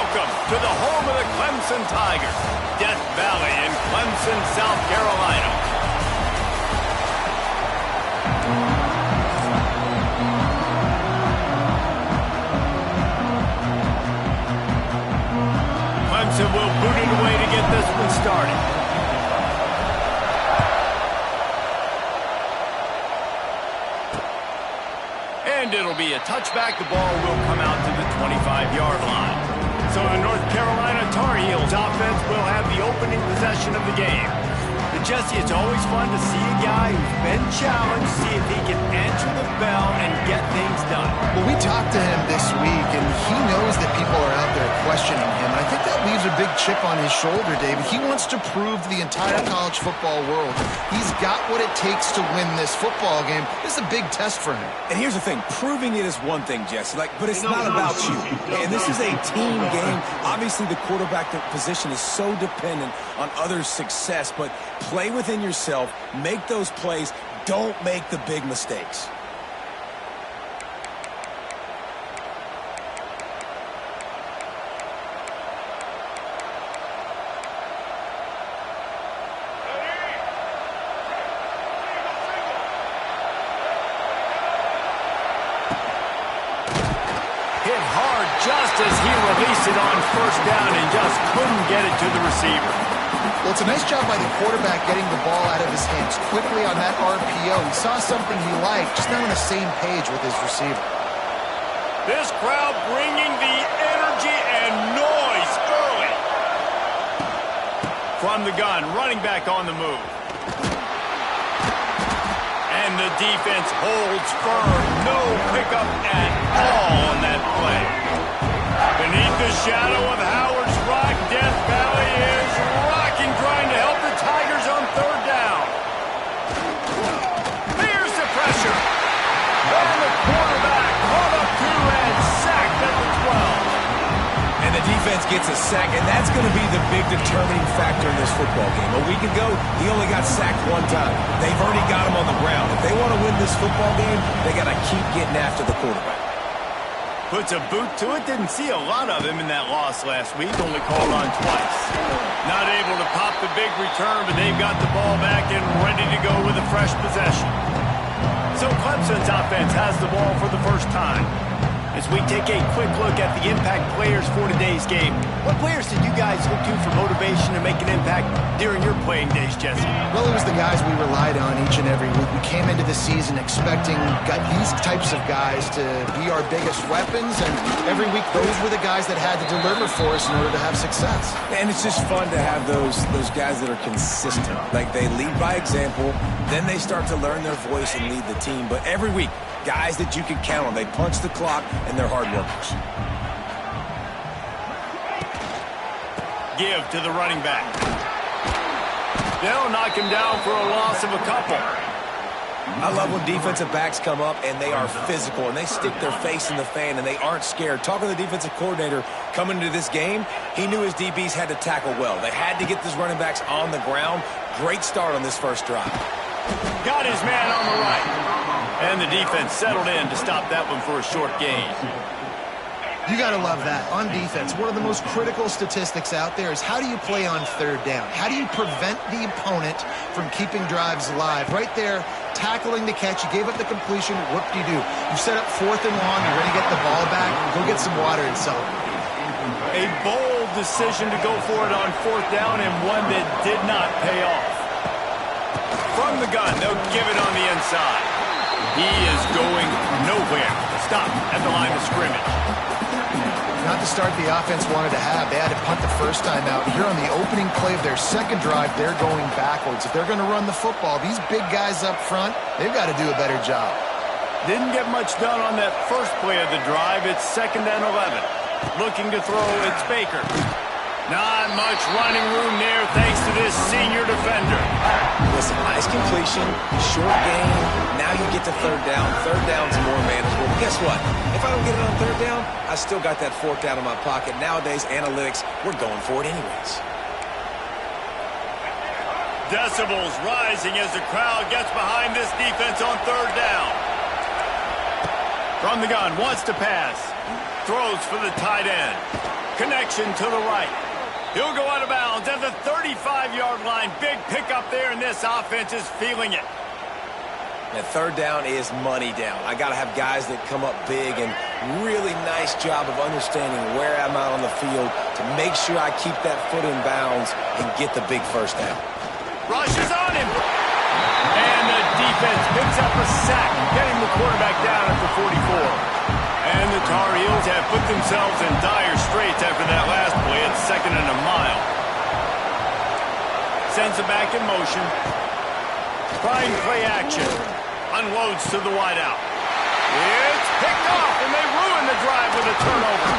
Welcome to the home of the Clemson Tigers, Death Valley in Clemson, South Carolina. Clemson will boot it away to get this one started. And it'll be a touchback. The ball will come out to the 25-yard line. So the North Carolina Tar Heels offense will have the opening possession of the game. But Jesse, it's always fun to see a guy who's been challenged, see if he can answer the bell and get things done. Well, we talked to him this week, and he knows that people are out there questioning him. And I think that leaves a big chip on his shoulder, David. He wants to prove to the entire college football world he's got what it takes to win this football game. This is a big test for him. And here's the thing. Proving it is one thing, Jesse, but it's not about you. And this is a team game. Obviously, the quarterback position is so dependent on others' success, but play within yourself, make those plays, don't make the big mistakes. Hit hard just as he released it on first down and just couldn't get it to the receiver. Well, it's a nice job by the quarterback getting the ball out of his hands quickly on that RPO. He saw something he liked, just not on the same page with his receiver. This crowd bringing the energy and noise early. From the gun, running back on the move. And the defense holds firm. No pickup at all on that play. Beneath the shadow of Howard's Rock, Death Valley is rocking, trying to help the Tigers on third down. Here's the pressure. And the quarterback caught up to and sacked at the 12. And the defense gets a sack, and that's going to be the big determining factor in this football game. A week ago, he only got sacked one time. They've already got him on the ground. If they want to win this football game, they got to keep getting after the quarterback. Puts a boot to it. Didn't see a lot of him in that loss last week. Only called on twice. Not able to pop the big return, but they've got the ball back and ready to go with a fresh possession. So Clemson's offense has the ball for the first time. As we take a quick look at the impact players for today's game, what players did you guys look to for motivation to make an impact during your playing days, Jesse? Well, it was the guys we relied on each and every week. We came into the season expecting these types of guys to be our biggest weapons, and every week those were the guys that had to deliver for us in order to have success. And it's just fun to have those guys that are consistent. Like, they lead by example, then they start to learn their voice and lead the team. But every week, guys that you can count on. They punch the clock, and they're hard workers. Give to the running back. They'll knock him down for a loss of a couple. I love when defensive backs come up, and they are physical, and they stick their face in the fan, and they aren't scared. Talking to the defensive coordinator coming into this game, he knew his DBs had to tackle well. They had to get these running backs on the ground. Great start on this first drive. Got his man on the right. And the defense settled in to stop that one for a short gain. You got to love that. On defense, one of the most critical statistics out there is how do you play on third down? How do you prevent the opponent from keeping drives alive? Right there, tackling the catch. You gave up the completion. Whoop-de-doo. You set up fourth and long. You're ready to get the ball back. Go get some water and celebrate. A bold decision to go for it on fourth down, and one that did not pay off. From the gun, they'll give it on the inside. He is going nowhere. Stop at the line of scrimmage. Not the start the offense wanted to have. They had to punt the first time out. Here on the opening play of their second drive, they're going backwards. If they're going to run the football, these big guys up front, they've got to do a better job. Didn't get much done on that first play of the drive. It's 2nd and 11. Looking to throw, it's Baker. Not much running room there thanks to this senior defender. Listen, nice completion, short gain. Now you get to third down. Third down's more manageable. But guess what? If I don't get it on third down, I still got that fourth down in my pocket. Nowadays, analytics, we're going for it anyways. Decibels rising as the crowd gets behind this defense on third down. From the gun, wants to pass. Throws for the tight end. connection to the right. He'll go out of bounds at the 35-yard line. Big pickup there, and this offense is feeling it. That third down is money down. I got to have guys that come up big, and really nice job of understanding where I'm out on the field to make sure I keep that foot in bounds and get the big first down. Rushes on him. And the defense picks up a sack, getting the quarterback down at the 44. And the Tar Heels have put themselves in dire straits after that last play at 2nd and a mile. Sends it back in motion. Prime play action. Unloads to the wideout. It's picked off, and they ruin the drive with a turnover.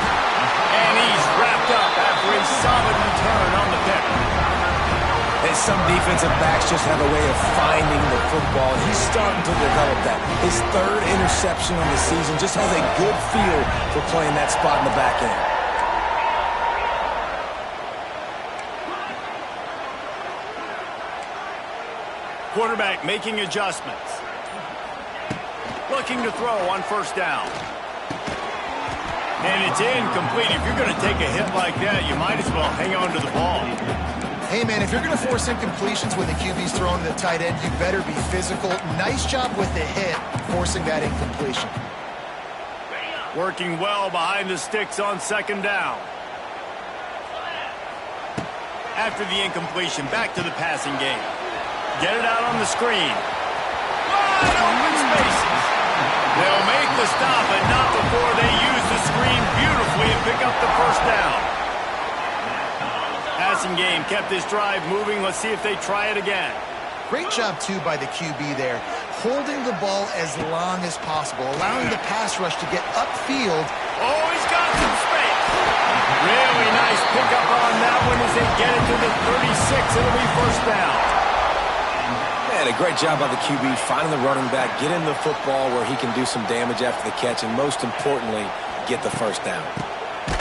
And he's wrapped up after a solid return on the pick. And some defensive backs just have a way of finding the football, and he's starting to develop that. His 3rd interception on the season, just has a good feel for playing that spot in the back end. Quarterback making adjustments. Looking to throw on 1st down. And it's incomplete. If you're going to take a hit like that, you might as well hang on to the ball. Hey, man, if you're going to force incompletions when the QB's throwing to the tight end, you better be physical. Nice job with the hit, forcing that incompletion. Working well behind the sticks on 2nd down. After the incompletion, back to the passing game. Get it out on the screen. Wide open spaces. They'll make the stop, but not before they use the screen beautifully and pick up the 1st down. Passing game kept this drive moving. Let's see if they try it again. Great job, too, by the QB there. Holding the ball as long as possible, allowing the pass rush to get upfield. Oh, he's got some space. Really nice pickup on that one as they get it to the 36. It'll be 1st down. And a great job by the QB finding the running back, getting the football where he can do some damage after the catch, and most importantly, get the 1st down.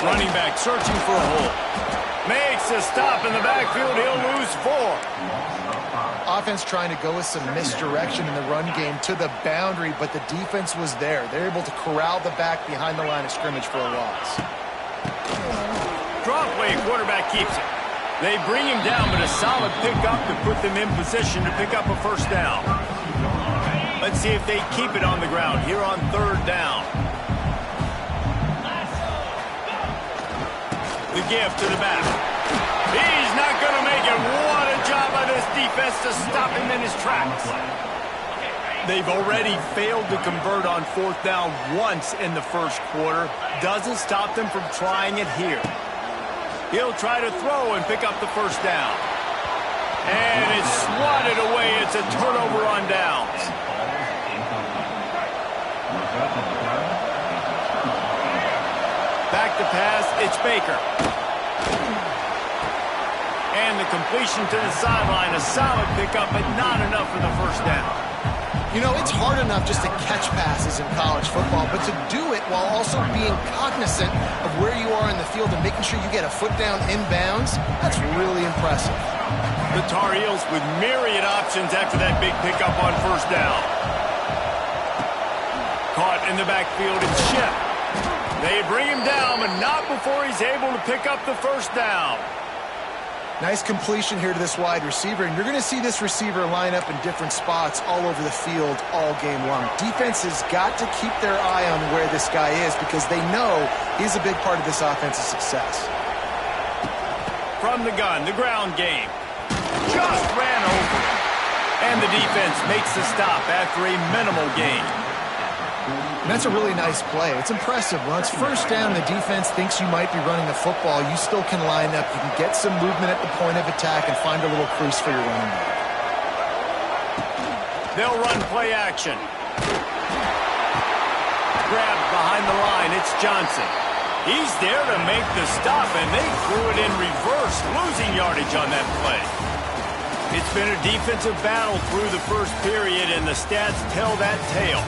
Running back searching for a hole. Makes a stop in the backfield. He'll lose 4. Offense trying to go with some misdirection in the run game to the boundary, but the defense was there. They're able to corral the back behind the line of scrimmage for a loss. Draw play, quarterback keeps it. They bring him down, but a solid pickup to put them in position to pick up a 1st down. Let's see if they keep it on the ground here on 3rd down. The give to the back. He's not going to make it. What a job by this defense to stop him in his tracks. They've already failed to convert on 4th down once in the 1st quarter. Doesn't stop them from trying it here. He'll try to throw and pick up the 1st down. And it's swatted away. It's a turnover on downs. Back to pass, it's Baker. And the completion to the sideline, a solid pickup, but not enough for the 1st down. You know, it's hard enough just to catch passes in college football, but to do it while also being cognizant of where you are in the field and making sure you get a foot down inbounds, that's really impressive. The Tar Heels with myriad options after that big pickup on 1st down. Caught in the backfield, it's Ship. They bring him down, but not before he's able to pick up the 1st down. Nice completion here to this wide receiver, and you're going to see this receiver line up in different spots all over the field all game long. Defense has got to keep their eye on where this guy is because they know he's a big part of this offense's success. From the gun, the ground game. Just ran over. And the defense makes the stop after a minimal gain. And that's a really nice play. It's impressive. When it's 1st down, the defense thinks you might be running the football. You still can line up. You can get some movement at the point of attack and find a little crease for your running back. They'll run play action. Grabbed behind the line. It's Johnson. He's there to make the stop, and they threw it in reverse, losing yardage on that play. It's been a defensive battle through the 1st period, and the stats tell that tale.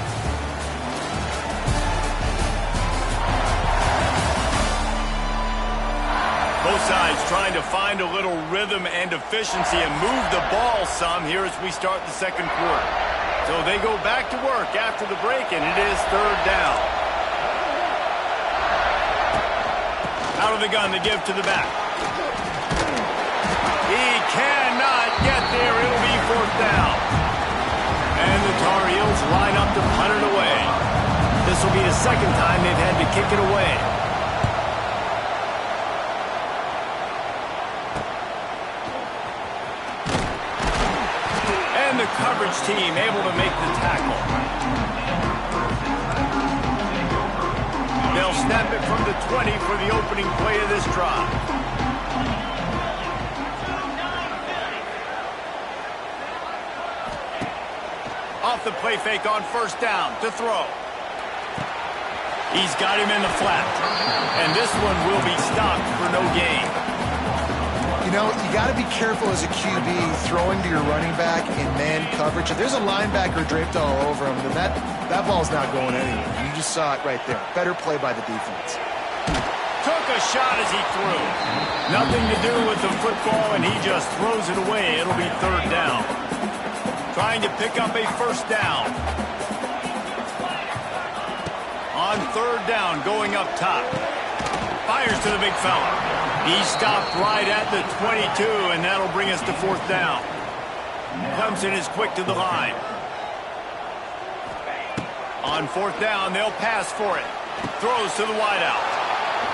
Both sides trying to find a little rhythm and efficiency and move the ball some here as we start the 2nd quarter. So they go back to work after the break, and it is 3rd down. Out of the gun to give to the back. He cannot get there. It'll be 4th down. And the Tar Heels line up to punt it away. This will be the 2nd time they've had to kick it away. And the coverage team able to make the tackle. They'll snap it from the 20 for the opening play of this drive. Off the play fake on 1st down to throw. He's got him in the flat. And this one will be stopped for no gain. You know, you got to be careful as a QB throwing to your running back in man coverage. If there's a linebacker draped all over him, then that ball's not going anywhere. You just saw it right there. Better play by the defense. Took a shot as he threw. Nothing to do with the football, and he just throws it away. It'll be 3rd down. Trying to pick up a 1st down. On 3rd down, going up top. Fires to the big fella. He stopped right at the 22, and that'll bring us to 4th down. Clemson is quick to the line. On 4th down, they'll pass for it. Throws to the wideout.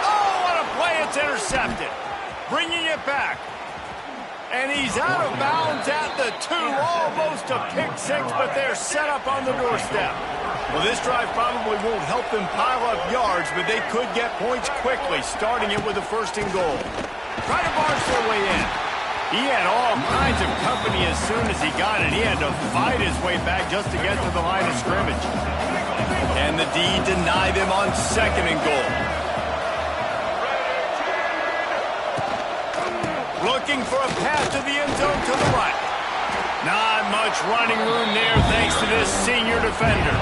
Oh, what a play. It's intercepted. Bringing it back. And he's out of bounds at the 2. Almost a pick 6, but they're set up on the doorstep. Well, this drive probably won't help them pile up yards, but they could get points quickly, starting it with a 1st and goal. Try to barge their way in. He had all kinds of company as soon as he got it. He had to fight his way back just to get to the line of scrimmage. And the D deny them on 2nd and goal. Looking for a pass to the end zone to the right. Not much running room there thanks to this senior defender.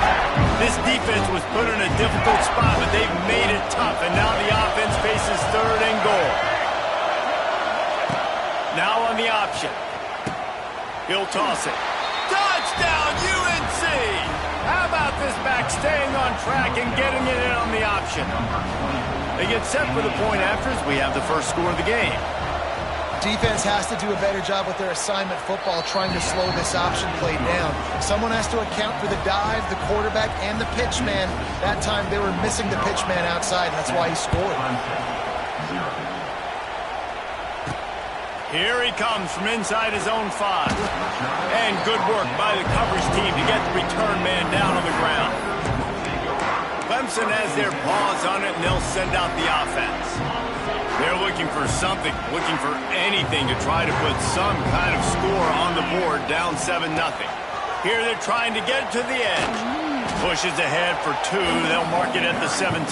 This defense was put in a difficult spot, but they've made it tough, and now the offense faces 3rd and goal. Now on the option. He'll toss it. Touchdown, UNC! How about this back staying on track and getting it in on the option? They get set for the point after as we have the first score of the game. Defense has to do a better job with their assignment football, trying to slow this option play down. Someone has to account for the dive, the quarterback, and the pitch man. That time they were missing the pitch man outside, and that's why he scored. Here he comes from inside his own 5. And good work by the coverage team to get the return man down on the ground. Clemson has their paws on it, and they'll send out the offense. They're looking for something, looking for anything to try to put some kind of score on the board, down 7-0. Here they're trying to get to the edge. Pushes ahead for 2. They'll mark it at the 17.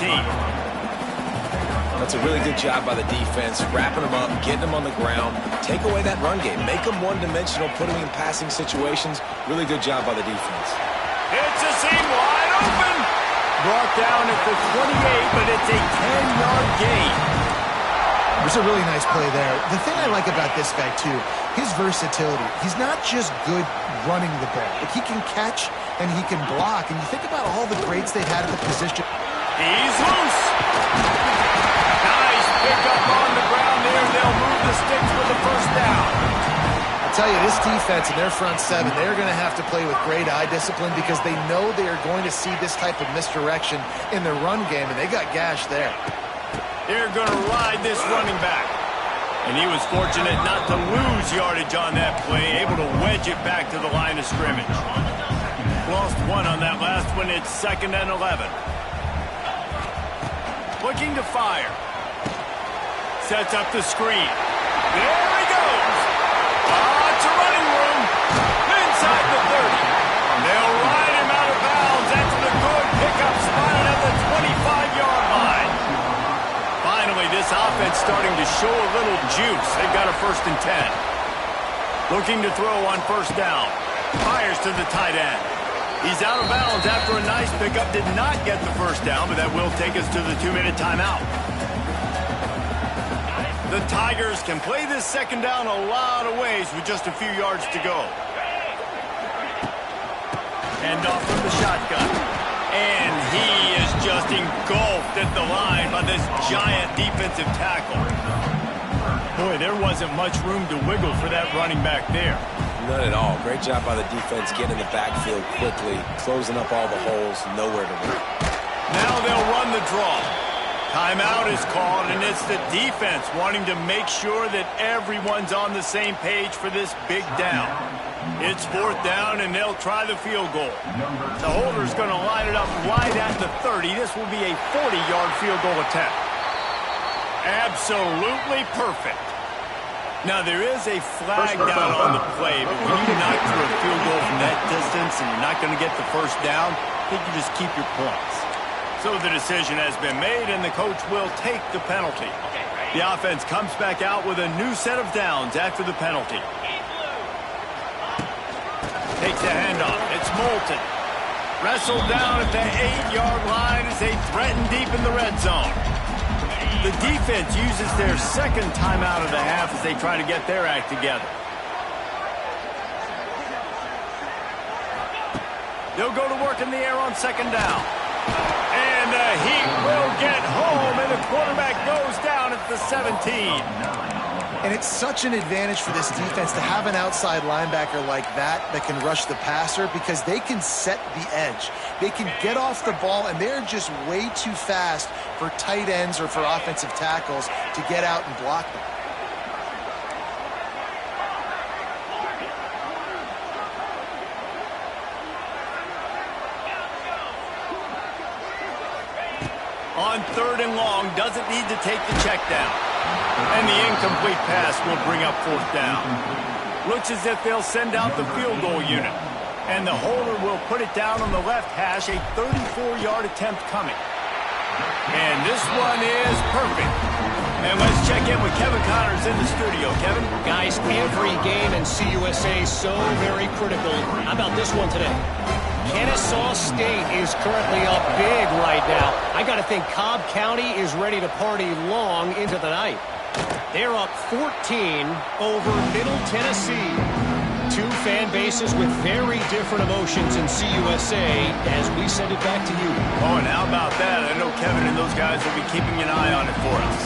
That's a really good job by the defense, wrapping them up, getting them on the ground. Take away that run game. Make them one-dimensional, put them in passing situations. Really good job by the defense. It's a seam wide open. Brought down at the 28, but it's a 10-yard gain. It was a really nice play there. The thing I like about this guy, too, his versatility. He's not just good running the ball. Like, he can catch and he can block. And you think about all the greats they've had at the position. He's loose. Nice pick up on the ground there. They'll move the sticks with the 1st down. I'll tell you, this defense and their front 7, they're going to have to play with great eye discipline because they know they are going to see this type of misdirection in their run game, and they got gashed there. They're going to ride this running back. And he was fortunate not to lose yardage on that play, able to wedge it back to the line of scrimmage. Lost 1 on that last one. It's 2nd and 11. Looking to fire. Sets up the screen. There he goes. Lots of running room. Inside the 30. They'll ride him out of bounds. That's the good pickup spot at the 25-yard line. Finally, this offense starting to show a little juice. They've got a 1st and 10. Looking to throw on 1st down. Fires to the tight end. He's out of bounds after a nice pickup. Did not get the 1st down, but that will take us to the 2-minute timeout. The Tigers can play this 2nd down a lot of ways with just a few yards to go. Hand off from the shotgun. And he is just just engulfed at the line by this giant defensive tackle. Boy, there wasn't much room to wiggle for that running back there. None at all. Great job by the defense getting in the backfield quickly, closing up all the holes, nowhere to run. Now they'll run the draw. Timeout is called, and it's the defense wanting to make sure that everyone's on the same page for this big down. It's 4th down, and they'll try the field goal. The holder's going to line it up right at the 30. This will be a 40-yard field goal attempt. Absolutely perfect. Now, there is a flag down on the play, but when you knock through a field goal from that distance and you're not going to get the first down, I think you just keep your points. So the decision has been made, and the coach will take the penalty. The offense comes back out with a new set of downs after the penalty. Takes the handoff. It's Moulton. Wrestled down at the 8-yard line as they threaten deep in the red zone. The defense uses their second timeout of the half as they try to get their act together. They'll go to work in the air on 2nd down. And the Heat will get home, and the quarterback goes down at the 17. And it's such an advantage for this defense to have an outside linebacker like that can rush the passer, because they can set the edge. They can get off the ball, and they're just way too fast for tight ends or for offensive tackles to get out and block them. On 3rd and long, doesn't need to take the check down. And the incomplete pass will bring up 4th down. Looks as if they'll send out the field goal unit. And the holder will put it down on the left hash, a 34-yard attempt coming. And this one is perfect. And let's check in with Kevin Connors in the studio. Kevin? Guys, every game in CUSA is so very critical. How about this one today? Kennesaw State is currently up big right now. I got to think Cobb County is ready to party long into the night. They're up 14 over Middle Tennessee. Two fan bases with very different emotions in CUSA as we send it back to you. Oh, and how about that? I know Kevin and those guys will be keeping an eye on it for us.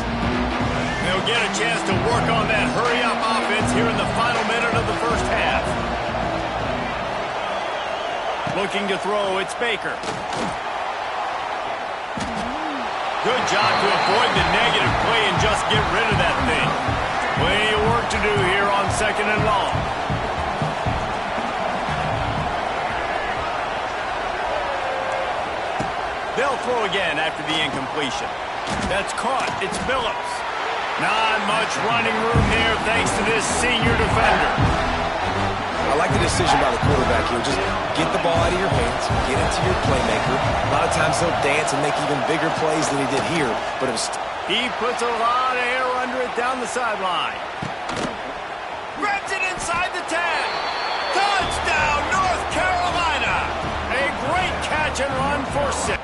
They'll get a chance to work on that hurry-up offense here in the final minute of the first half. Looking to throw, it's Baker. Good job to avoid the negative play and just get rid of that thing. Plenty of work to do here on 2nd and long. They'll throw again after the incompletion. That's caught. It's Phillips. Not much running room here thanks to this senior defender. I like the decision by the quarterback here. Just get the ball out of your hands, get it to your playmaker. A lot of times he'll dance and make even bigger plays than he did here, but it was... He puts a lot of air under it down the sideline. Grabs it inside the 10. Touchdown, North Carolina. A great catch and run for 6.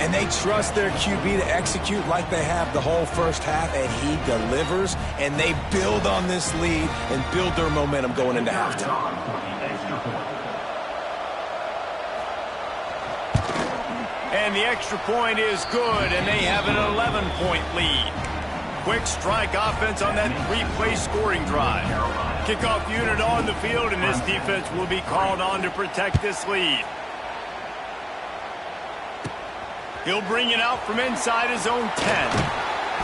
And they trust their QB to execute like they have the whole first half, and he delivers, and they build on this lead and build their momentum going into halftime. And the extra point is good, and they have an 11-point lead. Quick strike offense on that 3-play scoring drive. Kickoff unit on the field, and this defense will be called on to protect this lead. He'll bring it out from inside his own 10.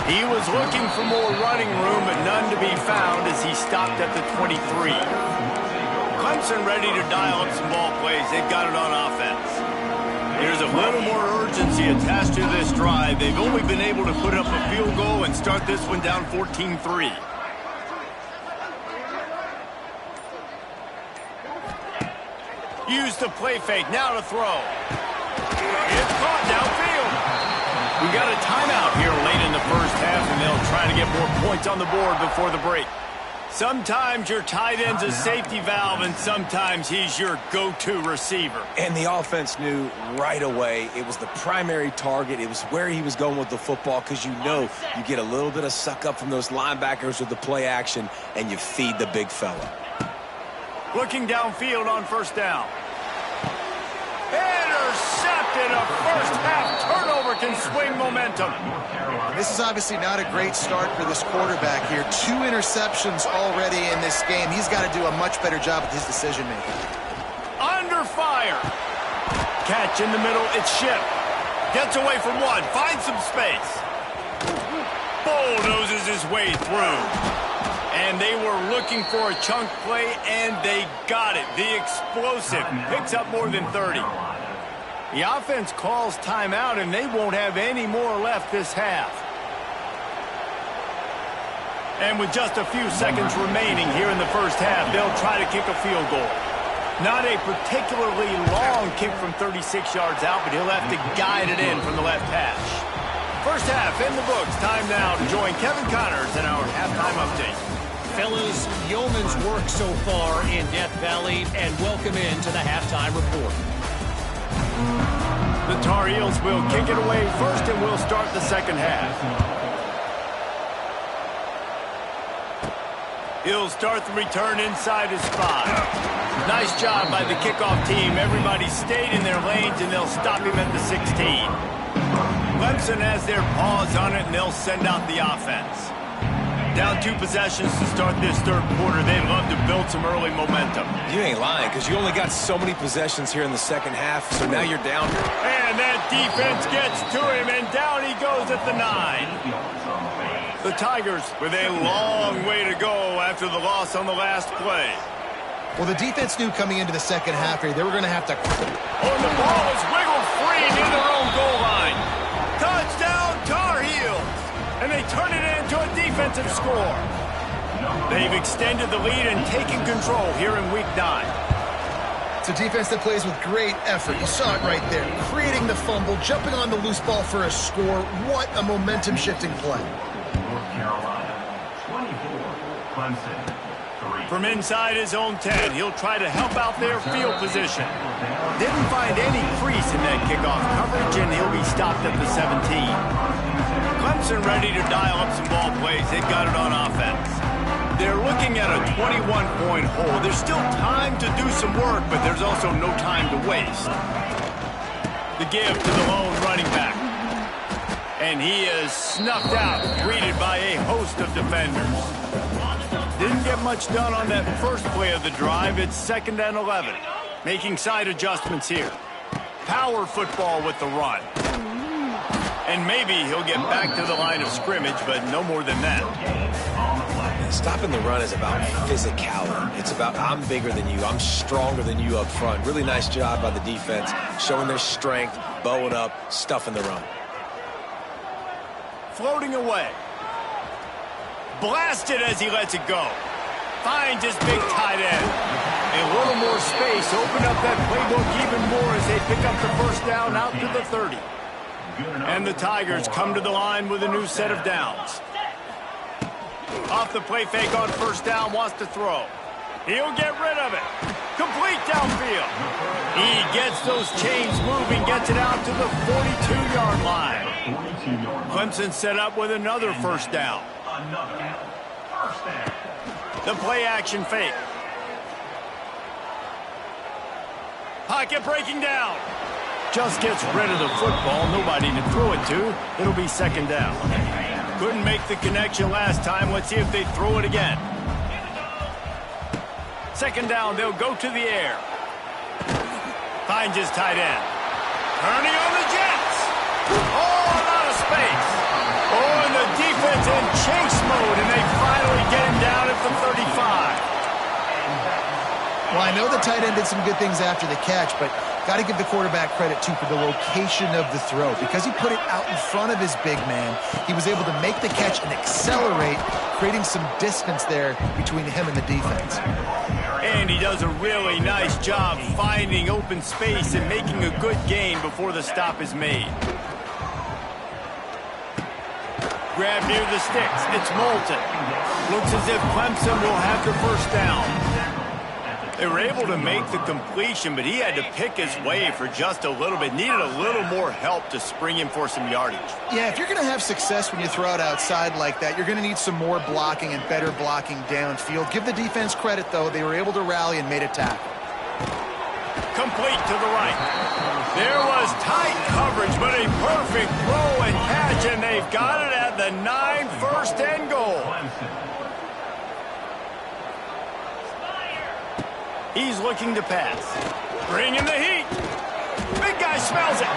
He was looking for more running room, but none to be found as he stopped at the 23. Clemson ready to dial up some ball plays. They've got it on offense. There's a little more urgency attached to this drive. They've only been able to put up a field goal and start this one down 14-3. Use the play fake. Now to throw. It's caught downfield. We got a timeout here late in the first half, and they'll try to get more points on the board before the break. Sometimes your tight end's a safety valve, and sometimes he's your go-to receiver. And the offense knew right away it was the primary target. It was where he was going with the football, because you know you get a little bit of suck up from those linebackers with the play action, and you feed the big fella. Looking downfield on first down. Intercepted. A first-half turnover can swing momentum. This is obviously not a great start for this quarterback here. 2 interceptions already in this game. He's got to do a much better job with his decision-making. Under fire. Catch in the middle. It's Ship. Gets away from one. Finds some space. Bulldozes his way through. And they were looking for a chunk play, and they got it. The explosive picks up more than 30. The offense calls timeout, and they won't have any more left this half. And with just a few seconds remaining here in the first half, they'll try to kick a field goal. Not a particularly long kick from 36 yards out, but he'll have to guide it in from the left hash. First half in the books. Time now to join Kevin Connors in our halftime update. Fellas, yeoman's work so far in Death Valley, and welcome into the halftime report. The Tar Heels will kick it away first, and we'll start the second half. He'll start the return inside his 5. Nice job by the kickoff team. Everybody stayed in their lanes, and they'll stop him at the 16. Clemson has their paws on it, and they'll send out the offense. Down 2 possessions to start this third quarter. They'd love to build some early momentum. You ain't lying, because you only got so many possessions here in the second half, so now you're down. And that defense gets to him, and down he goes at the 9. The Tigers with a long way to go after the loss on the last play. Well, the defense knew coming into the second half here they were going to have to... Oh, the ball is wiggled free near their own goal line. Touchdown, Tar Heels! And they turn it into a defensive score. They've extended the lead and taken control here in Week 9. It's a defense that plays with great effort. You saw it right there. Creating the fumble, jumping on the loose ball for a score. What a momentum-shifting play. From inside his own 10, he'll try to help out their field position. Didn't find any crease in that kickoff coverage, and he'll be stopped at the 17. Clemson ready to dial up some ball plays. They've got it on offense. They're looking at a 21-point hole. There's still time to do some work, but there's also no time to waste. The give to the lone running back. And he is snuffed out, greeted by a host of defenders. Didn't get much done on that first play of the drive. It's 2nd and 11. Making side adjustments here. Power football with the run. And maybe he'll get back to the line of scrimmage, but no more than that. Stopping the run is about physicality. It's about I'm bigger than you. I'm stronger than you up front. Really nice job by the defense, showing their strength, bowing up, stuffing the run. Floating away. Blasted as he lets it go. Finds his big tight end. A little more space. Open up that playbook even more as they pick up the first down out to the 30. And the Tigers come to the line with a new set of downs. Off the play fake on first down, wants to throw. He'll get rid of it. Complete downfield. He gets those chains moving, gets it out to the 42-yard line. Clemson set up with another first down. The play action fake. Pocket breaking down. Just gets rid of the football. Nobody to throw it to. It'll be 2nd down. Couldn't make the connection last time. Let's see if they throw it again. 2nd down, they'll go to the air. Finds his tight end. Turning on the Jets. Oh, out of space. Oh, and the defense in chase mode, and they finally get him down at the 35. Well, I know the tight end did some good things after the catch, but got to give the quarterback credit, too, for the location of the throw. Because he put it out in front of his big man, he was able to make the catch and accelerate, creating some distance there between him and the defense. And he does a really nice job finding open space and making a good gain before the stop is made. grab near the sticks. It's Moulton. Looks as if Clemson will have the first down. They were able to make the completion, but he had to pick his way for just a little bit. Needed a little more help to spring him for some yardage. Yeah, if you're going to have success when you throw it outside like that, you're going to need some more blocking and better blocking downfield. Give the defense credit, though. They were able to rally and made a tackle. Complete to the right. There was tight coverage, but a perfect throw and catch, and they've got it at the 9, first and goal. He's looking to pass. Bring in the heat. Big guy smells it.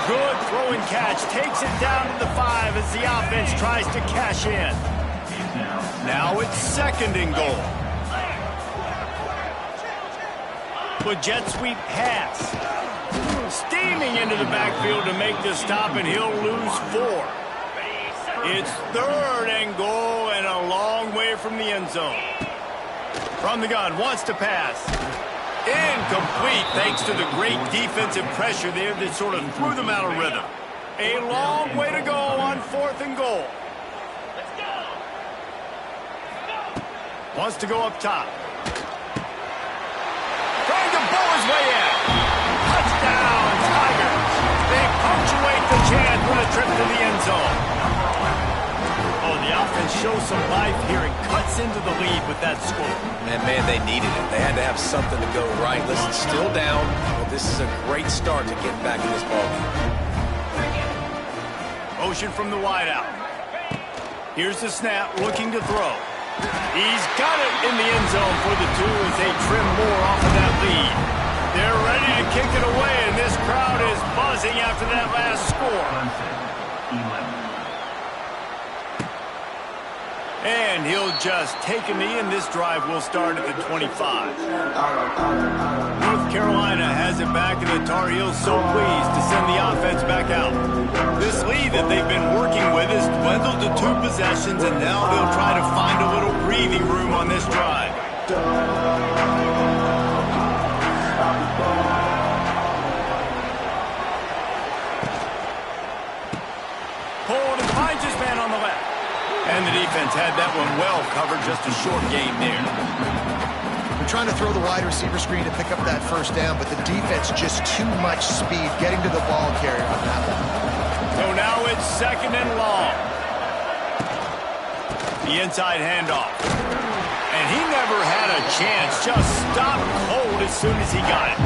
Good throw and catch. Takes it down to the 5 as the offense tries to cash in. Now it's second and goal. With jet sweep pass. Steaming into the backfield to make the stop, and he'll lose 4. It's third and goal and a long way from the end zone. From the gun, wants to pass. Incomplete, thanks to the great defensive pressure there that sort of threw them out of rhythm. A long way to go on 4th and goal. Wants to go up top. Trying to bowl his way in. Touchdown, Tigers. They punctuate the chance with a trip to the end zone. Oh, the offense shows some life here and cuts into the lead with that score. Man, they needed it. They had to have something to go right. Listen, still down, but this is a great start to getting back in this ballgame. Motion from the wideout. Here's the snap, looking to throw. He's got it in the end zone for the 2 as they trim more off of that lead. They're ready to kick it away, and this crowd is buzzing after that last score. And he'll just take a knee, and this drive will start at the 25. North Carolina has it back, and the Tar Heels so pleased to send the offense back out. This lead that they've been working with has dwindled to 2 possessions, and now they'll try to find a little breathing room on this drive. Hold and finds his man on the left. And the defense had that one well covered, just a short game there. They're trying to throw the wide receiver screen to pick up that first down, but the defense just too much speed getting to the ball carrier on that one. So now it's second and long. The inside handoff. And he never had a chance, just stopped cold as soon as he got it.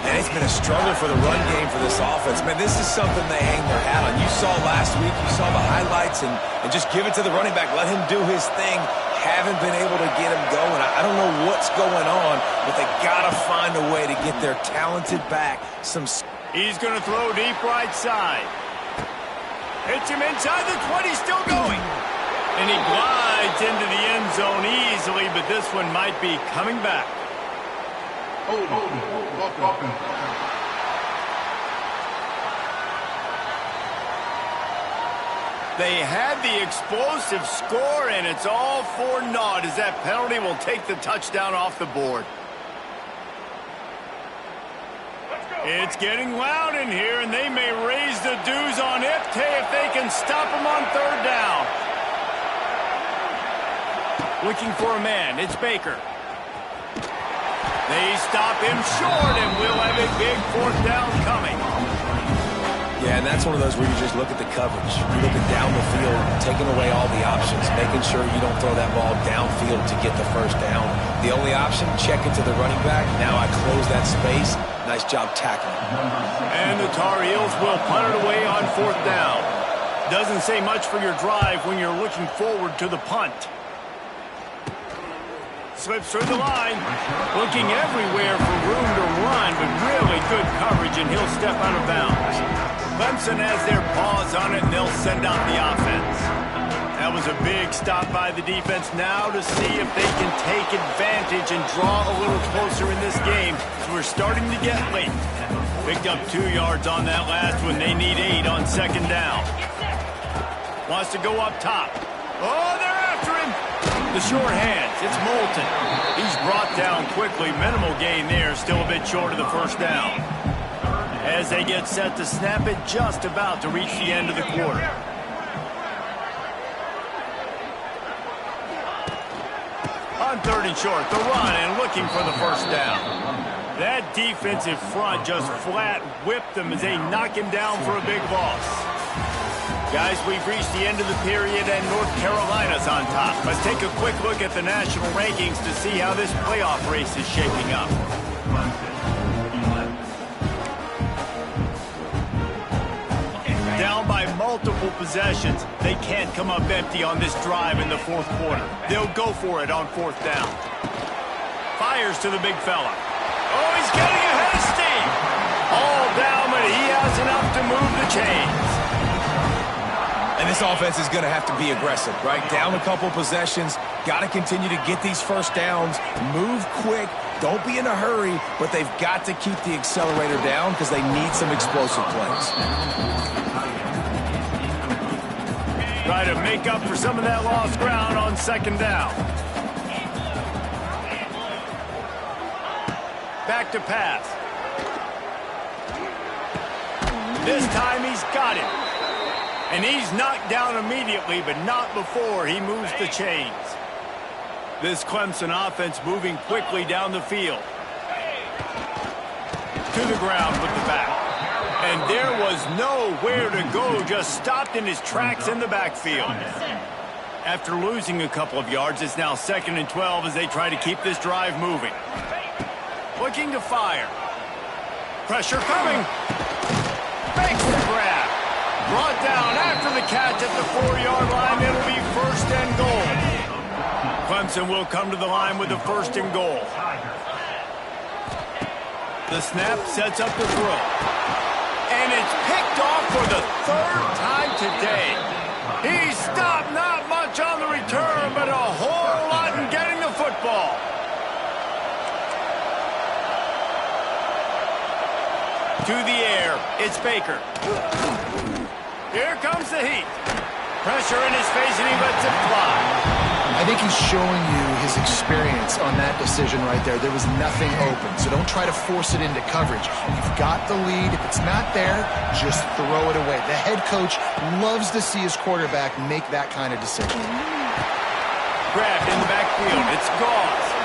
And it's been a struggle for the run game for this offense. Man, this is something they hang their hat on. You saw last week, you saw the highlights, and just give it to the running back. Let him do his thing. Haven't been able to get him going. I don't know what's going on, but they got to find a way to get their talented back some... He's going to throw deep right side. Hits him inside the 20, still going. And he glides into the end zone easily, but this one might be coming back. They had the explosive score, and it's all for naught as that penalty will take the touchdown off the board. It's getting loud in here, and they may raise the dues on Ncaa if they can stop him on 3rd down. Looking for a man, it's Baker. They stop him short, and we'll have a big 4th down coming. Yeah, and that's one of those where you just look at the coverage. You're looking down the field, taking away all the options, making sure you don't throw that ball downfield to get the first down. The only option, check it to the running back. Now I close that space. Nice job tackling. And the Tar Heels will punt it away on 4th down. Doesn't say much for your drive when you're looking forward to the punt. Slips through the line, looking everywhere for room to run, but really good coverage, and he'll step out of bounds. Clemson has their paws on it, and they'll send out the offense. That was a big stop by the defense now to see if they can take advantage and draw a little closer in this game, as we're starting to get late. Picked up 2 yards on that last one. They need 8 on 2nd down. Wants to go up top. Oh, they're after him. The short hands, it's Moulton. He's brought down quickly. Minimal gain there, still a bit short of the first down. As they get set to snap it, just about to reach the end of the quarter. On 3rd and short, the run and looking for the first down. That defensive front just flat whipped them as they knock him down for a big loss. Guys, we've reached the end of the period and North Carolina's on top. Let's take a quick look at the national rankings to see how this playoff race is shaping up. Down by multiple possessions, they can't come up empty on this drive in the 4th quarter. They'll go for it on 4th down. Fires to the big fella. Oh, he's getting ahead of steam. All down, but he has enough to move the chains. And this offense is going to have to be aggressive, right? Down a couple possessions, got to continue to get these first downs, move quick, don't be in a hurry, but they've got to keep the accelerator down because they need some explosive plays. Try to make up for some of that lost ground on 2nd down. Back to pass. This time he's got it. And he's knocked down immediately, but not before he moves the chains. This Clemson offense moving quickly down the field. To the ground with the back. And there was nowhere to go, just stopped in his tracks in the backfield. After losing a couple of yards, it's now 2nd and 12 as they try to keep this drive moving. Looking to fire. Pressure coming. Makes the grab. Brought down after the catch at the 4-yard line. It'll be 1st and goal. Clemson will come to the line with the 1st and goal. The snap sets up the throw. And it's picked off for the 3rd time today. He stopped not much on the return, but a whole lot in getting the football. To the air, it's Baker. Here comes the heat. Pressure in his face, and he lets it fly. I think he's showing you his experience on that decision right there. There was nothing open, so don't try to force it into coverage. You've got the lead. If it's not there, just throw it away. The head coach loves to see his quarterback make that kind of decision. Grabbed in the backfield. It's Goss.